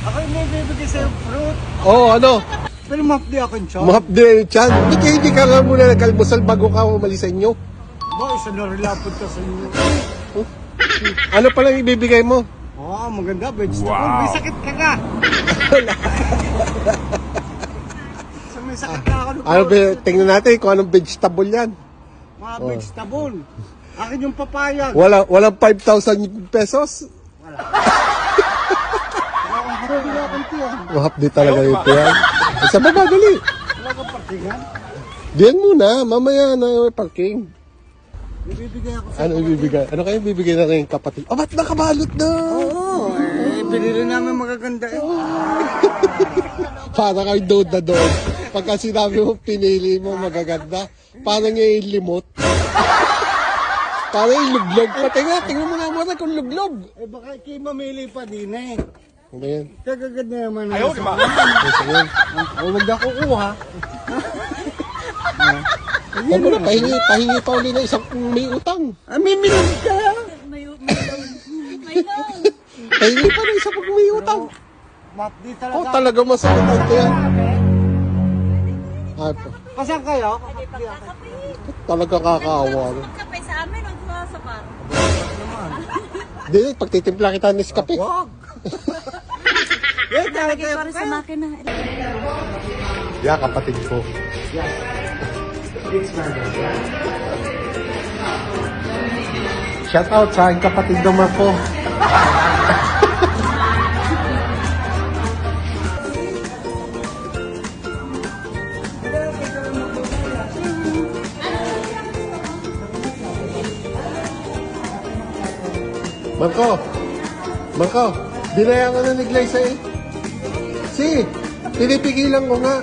Ako yung may bibigay sa'yo fruit. Oo, ano? Pero mapdi ako yung tiyan. Mahap din yung tiyan. Ba't hindi ka nga muna nag-almusal bago ka umalis sa inyo? Ba, isa na rilapot ka sa inyo. Ano palang ibibigay mo? Maganda. Vegetable. Wow. May sakit ka ka. So, may sakit ka ako. Tingnan natin kung anong vegetable yan. Mga vegetable. Akin yung papayag. Walang 5,000 pesos? Wala. Hapdi akong tiyan. Mahapdi talaga yung tiyan. Sa baba, dali. Wala kang parkingan? Diyan muna, mamaya na yung parking. Ibibigay ako sa Ano ibibigay? Ano kayo ibibigay na kayong kapatid? Ba't nakabalot na? Oo, pinili namin magaganda eh. Para kayo doon na doon. Pagka sinabi mo, pinili mo magaganda, parang yung limot. Parang yung luglog. Tingnan mo nga muna kung luglog. Baka kayo mamili pa din eh. Ano yan? Kagaganda naman. Ayaw, di ba? Huwag na kukuha. Ano na, pahingi pa uli na isang may utang. May milag ka. May loan. Pahingi pa na isang may utang. Mapdi talaga. Talaga masakit ang tiyan. Pasan kayo? Talaga kakaawa. Kape sa amin, huwag sa bar. Hindi, pagtitimpla kita ng kape. Wag. Lagay pa rin sa makina. Yeah, kapatid ko. Shout out sa aking kapatid naman ko. Marco, binayan ka na ni Glyza eh. Si, pinipigilan ko nga.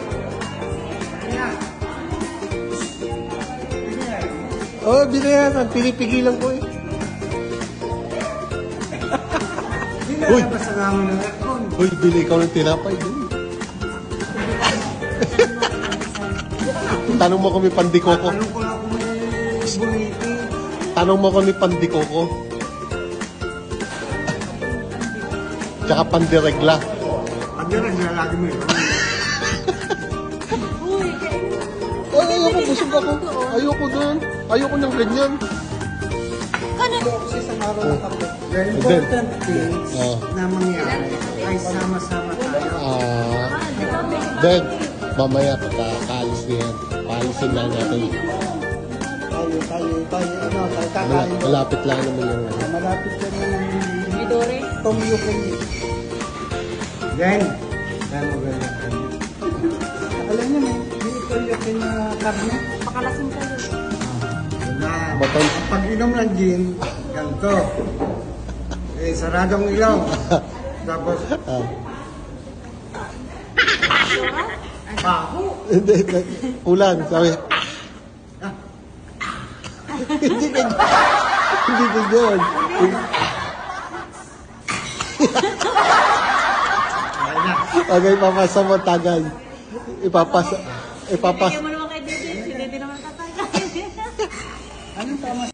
Binayaran, pinipigilan ko eh. Uy! Basta namin ng aircon. Uy, bili ikaw ng tinapay. Tanong mo kami pandikoko. Tanong ko lang kung may buniti. Tanong mo kami pandikoko. Tsaka pandiregla. Pag yan, naglalagi mo yun. Ayoko, busog ako. Ayoko doon. Ayoko ng ganyan. Kasi sa araw ng kape. The then, important things na mangyari ay sama-sama tayo. Then, mamaya pagkakaalis na yan, paalisin lang natin. Tayo, kakain. Malapit lang naman yung Malapit ka na yung Midori. Tomyo candy. Then, maganda. Alam niyo, may ito yung karne. Pakalasing kayo. Pag inom ng gin, ganito. Saradong ilaw. Tapos, baho. Hindi, kulang, sabi. Hindi ka yun. Okay, papasa mo tagay. Ipapasa. Bigyan mo naman kay Dede. Si Dede naman tatay. Anong tama?